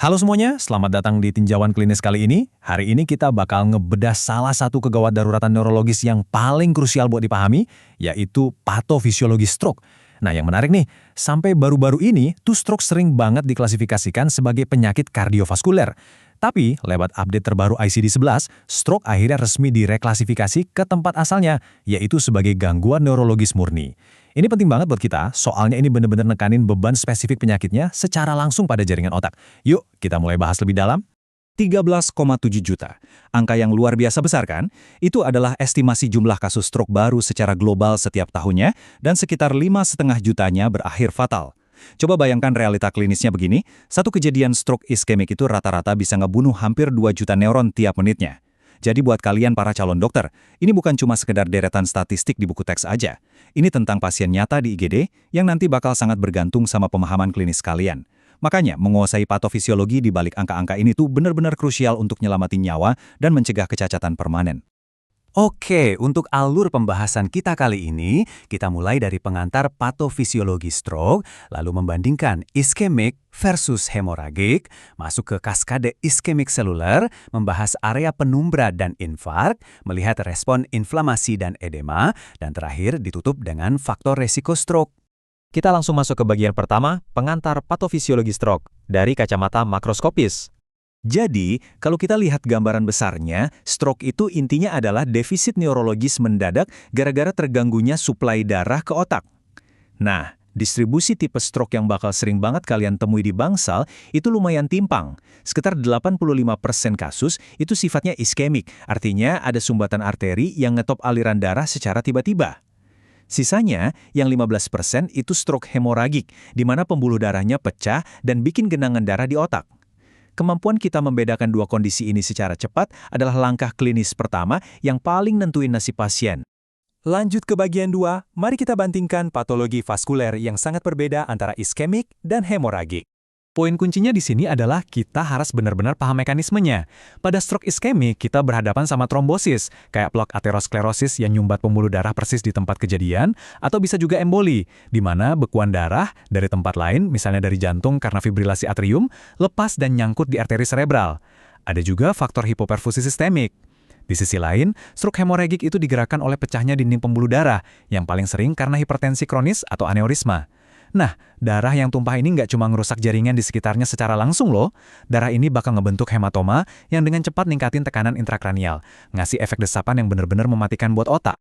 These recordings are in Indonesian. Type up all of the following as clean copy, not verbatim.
Halo semuanya, selamat datang di tinjauan klinis kali ini. Hari ini kita bakal ngebedah salah satu kegawat daruratan neurologis yang paling krusial buat dipahami, yaitu patofisiologi stroke. Nah yang menarik nih, sampai baru-baru ini tuh stroke sering banget diklasifikasikan sebagai penyakit kardiovaskuler. Tapi lewat update terbaru ICD-11, stroke akhirnya resmi direklasifikasi ke tempat asalnya, yaitu sebagai gangguan neurologis murni. Ini penting banget buat kita, soalnya ini benar-benar nekanin beban spesifik penyakitnya secara langsung pada jaringan otak. Yuk, kita mulai bahas lebih dalam. 13,7 juta. Angka yang luar biasa besar kan? Itu adalah estimasi jumlah kasus stroke baru secara global setiap tahunnya, dan sekitar 5,5 jutanya berakhir fatal. Coba bayangkan realita klinisnya begini, satu kejadian stroke iskemik itu rata-rata bisa ngebunuh hampir 2 juta neuron tiap menitnya. Jadi buat kalian para calon dokter, ini bukan cuma sekedar deretan statistik di buku teks aja. Ini tentang pasien nyata di IGD yang nanti bakal sangat bergantung sama pemahaman klinis kalian. Makanya, menguasai patofisiologi di balik angka-angka ini tuh benar-benar krusial untuk nyelamatin nyawa dan mencegah kecacatan permanen. Oke, untuk alur pembahasan kita kali ini, kita mulai dari pengantar patofisiologi stroke, lalu membandingkan iskemik versus hemoragik, masuk ke kaskade iskemik seluler, membahas area penumbra dan infark, melihat respon inflamasi dan edema, dan terakhir ditutup dengan faktor resiko stroke. Kita langsung masuk ke bagian pertama, pengantar patofisiologi stroke, dari kacamata makroskopis. Jadi, kalau kita lihat gambaran besarnya, stroke itu intinya adalah defisit neurologis mendadak gara-gara terganggunya suplai darah ke otak. Nah, distribusi tipe stroke yang bakal sering banget kalian temui di bangsal itu lumayan timpang. Sekitar 85% kasus itu sifatnya iskemik, artinya ada sumbatan arteri yang ngetop aliran darah secara tiba-tiba. Sisanya, yang 15% itu stroke hemoragik, di mana pembuluh darahnya pecah dan bikin genangan darah di otak. Kemampuan kita membedakan dua kondisi ini secara cepat adalah langkah klinis pertama yang paling nentuin nasib pasien. Lanjut ke bagian 2, mari kita bandingkan patologi vaskuler yang sangat berbeda antara iskemik dan hemoragik. Poin kuncinya di sini adalah kita harus benar-benar paham mekanismenya. Pada stroke iskemik, kita berhadapan sama trombosis, kayak plak aterosklerosis yang nyumbat pembuluh darah persis di tempat kejadian, atau bisa juga emboli, di mana bekuan darah dari tempat lain, misalnya dari jantung karena fibrilasi atrium, lepas dan nyangkut di arteri serebral. Ada juga faktor hipoperfusi sistemik. Di sisi lain, stroke hemoragik itu digerakkan oleh pecahnya dinding pembuluh darah, yang paling sering karena hipertensi kronis atau aneurisma. Nah, darah yang tumpah ini nggak cuma ngerusak jaringan di sekitarnya secara langsung loh. Darah ini bakal ngebentuk hematoma yang dengan cepat ningkatin tekanan intrakranial, ngasih efek desapan yang benar-benar mematikan buat otak.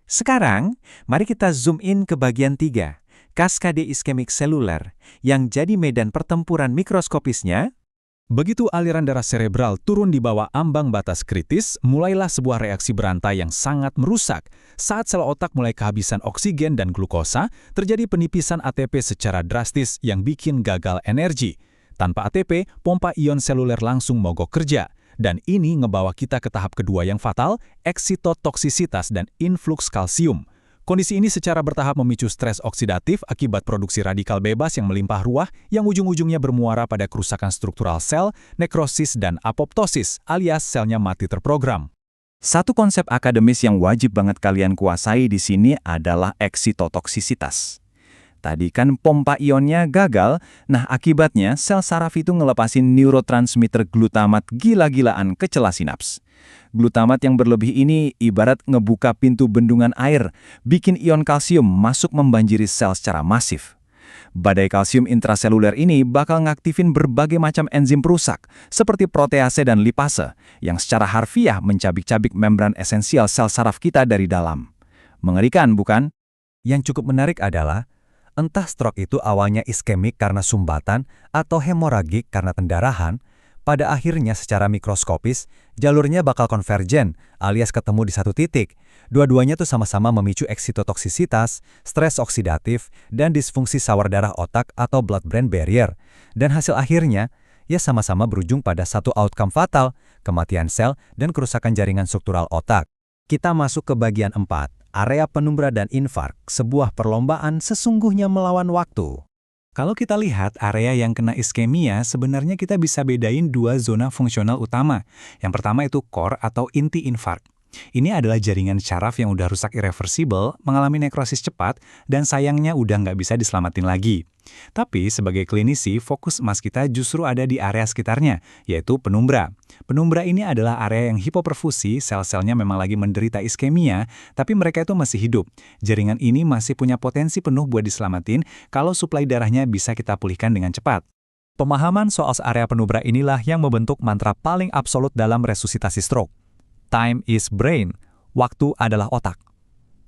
Sekarang, mari kita zoom in ke bagian 3, kaskade iskemik seluler, yang jadi medan pertempuran mikroskopisnya. Begitu aliran darah serebral turun di bawah ambang batas kritis, mulailah sebuah reaksi berantai yang sangat merusak. Saat sel otak mulai kehabisan oksigen dan glukosa, terjadi penipisan ATP secara drastis yang bikin gagal energi. Tanpa ATP, pompa ion seluler langsung mogok kerja. Dan ini ngebawa kita ke tahap kedua yang fatal, eksitotoksisitas dan influx kalsium. Kondisi ini secara bertahap memicu stres oksidatif akibat produksi radikal bebas yang melimpah ruah yang ujung-ujungnya bermuara pada kerusakan struktural sel, nekrosis, dan apoptosis alias selnya mati terprogram. Satu konsep akademis yang wajib banget kalian kuasai di sini adalah eksitotoksisitas. Tadi kan pompa ionnya gagal, nah akibatnya sel saraf itu ngelepasin neurotransmitter glutamat gila-gilaan ke celah sinaps. Glutamat yang berlebih ini ibarat ngebuka pintu bendungan air, bikin ion kalsium masuk membanjiri sel secara masif. Badai kalsium intraseluler ini bakal ngaktifin berbagai macam enzim perusak, seperti protease dan lipase, yang secara harfiah mencabik-cabik membran esensial sel saraf kita dari dalam. Mengerikan, bukan? Yang cukup menarik adalah, entah stroke itu awalnya iskemik karena sumbatan atau hemoragik karena pendarahan, pada akhirnya secara mikroskopis, jalurnya bakal konvergen alias ketemu di satu titik. Dua-duanya tuh sama-sama memicu eksitotoksisitas, stres oksidatif, dan disfungsi sawar darah otak atau blood-brain barrier. Dan hasil akhirnya, ya sama-sama berujung pada satu outcome fatal, kematian sel dan kerusakan jaringan struktural otak. Kita masuk ke bagian 4, area penumbra dan infark, sebuah perlombaan sesungguhnya melawan waktu. Kalau kita lihat area yang kena iskemia, sebenarnya kita bisa bedain dua zona fungsional utama. Yang pertama itu core atau inti infark. Ini adalah jaringan syaraf yang udah rusak irreversibel, mengalami nekrosis cepat, dan sayangnya udah nggak bisa diselamatin lagi. Tapi sebagai klinisi, fokus emas kita justru ada di area sekitarnya, yaitu penumbra. Penumbra ini adalah area yang hipoperfusi, sel-selnya memang lagi menderita iskemia, tapi mereka itu masih hidup. Jaringan ini masih punya potensi penuh buat diselamatin kalau suplai darahnya bisa kita pulihkan dengan cepat. Pemahaman soal area penumbra inilah yang membentuk mantra paling absolut dalam resusitasi stroke. Time is brain. Waktu adalah otak.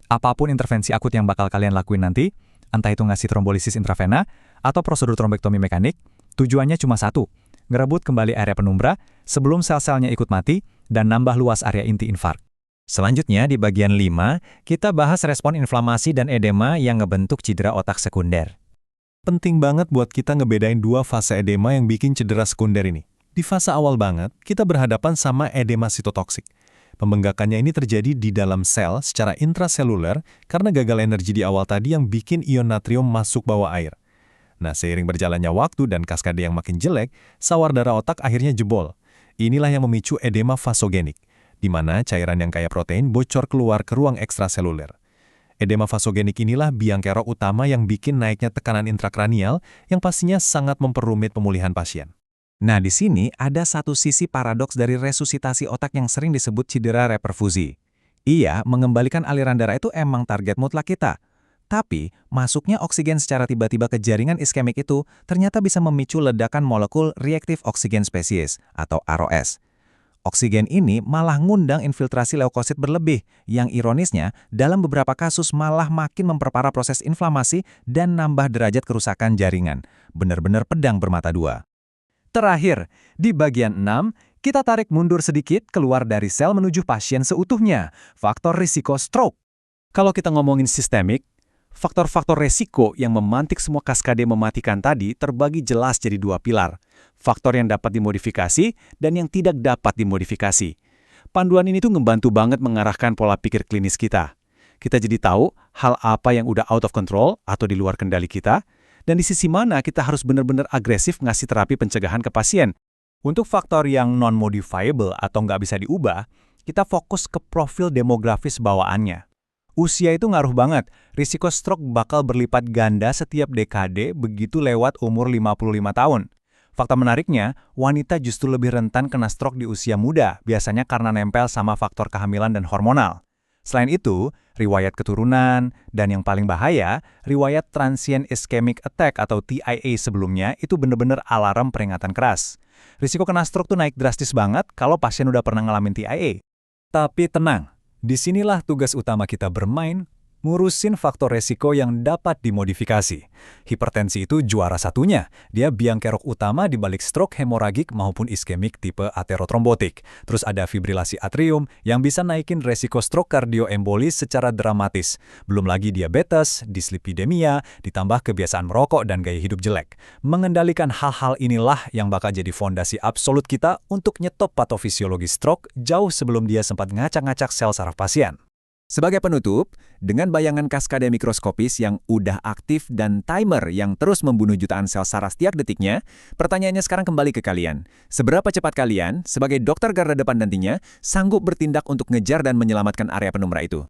Apapun intervensi akut yang bakal kalian lakuin nanti, entah itu ngasih trombolisis intravena atau prosedur trombektomi mekanik, tujuannya cuma satu, ngerebut kembali area penumbra sebelum sel-selnya ikut mati dan nambah luas area inti infark. Selanjutnya, di bagian 5, kita bahas respon inflamasi dan edema yang ngebentuk cedera otak sekunder. Penting banget buat kita ngebedain dua fase edema yang bikin cedera sekunder ini. Di fase awal banget, kita berhadapan sama edema sitotoksik. Pembengkakannya ini terjadi di dalam sel secara intraseluler karena gagal energi di awal tadi yang bikin ion natrium masuk bawah air. Nah, seiring berjalannya waktu dan kaskade yang makin jelek, sawar darah otak akhirnya jebol. Inilah yang memicu edema vasogenik, di mana cairan yang kaya protein bocor keluar ke ruang ekstraseluler. Edema vasogenik inilah biang kerok utama yang bikin naiknya tekanan intrakranial yang pastinya sangat memperumit pemulihan pasien. Nah, di sini ada satu sisi paradoks dari resusitasi otak yang sering disebut cedera reperfusi. Iya, mengembalikan aliran darah itu emang target mutlak kita. Tapi, masuknya oksigen secara tiba-tiba ke jaringan iskemik itu ternyata bisa memicu ledakan molekul reaktif oksigen spesies atau ROS. Oksigen ini malah ngundang infiltrasi leukosit berlebih, yang ironisnya dalam beberapa kasus malah makin memperparah proses inflamasi dan nambah derajat kerusakan jaringan. Benar-benar pedang bermata dua. Terakhir, di bagian 6, kita tarik mundur sedikit keluar dari sel menuju pasien seutuhnya, faktor risiko stroke. Kalau kita ngomongin sistemik, faktor-faktor resiko yang memantik semua kaskade mematikan tadi terbagi jelas jadi dua pilar. Faktor yang dapat dimodifikasi dan yang tidak dapat dimodifikasi. Panduan ini tuh ngebantu banget mengarahkan pola pikir klinis kita. Kita jadi tahu hal apa yang udah out of control atau di luar kendali kita, dan di sisi mana kita harus benar-benar agresif ngasih terapi pencegahan ke pasien. Untuk faktor yang non-modifiable atau nggak bisa diubah, kita fokus ke profil demografis bawaannya. Usia itu ngaruh banget, risiko stroke bakal berlipat ganda setiap dekade begitu lewat umur 55 tahun. Fakta menariknya, wanita justru lebih rentan kena stroke di usia muda, biasanya karena nempel sama faktor kehamilan dan hormonal. Selain itu, riwayat keturunan, dan yang paling bahaya, riwayat transient ischemic attack atau TIA sebelumnya itu benar-benar alarm peringatan keras. Risiko kena stroke tuh naik drastis banget kalau pasien udah pernah ngalamin TIA. Tapi tenang, disinilah tugas utama kita bermain, ngurusin faktor resiko yang dapat dimodifikasi. Hipertensi itu juara satunya. Dia biang kerok utama di balik stroke hemoragik maupun iskemik tipe aterotrombotik. Terus ada fibrilasi atrium yang bisa naikin resiko stroke kardioembolis secara dramatis. Belum lagi diabetes, dislipidemia, ditambah kebiasaan merokok dan gaya hidup jelek. Mengendalikan hal-hal inilah yang bakal jadi fondasi absolut kita untuk nyetop patofisiologi stroke jauh sebelum dia sempat ngacak-ngacak sel saraf pasien. Sebagai penutup, dengan bayangan kaskade mikroskopis yang udah aktif dan timer yang terus membunuh jutaan sel saraf setiap detiknya, pertanyaannya sekarang kembali ke kalian. Seberapa cepat kalian, sebagai dokter garda depan nantinya, sanggup bertindak untuk ngejar dan menyelamatkan area penumbra itu?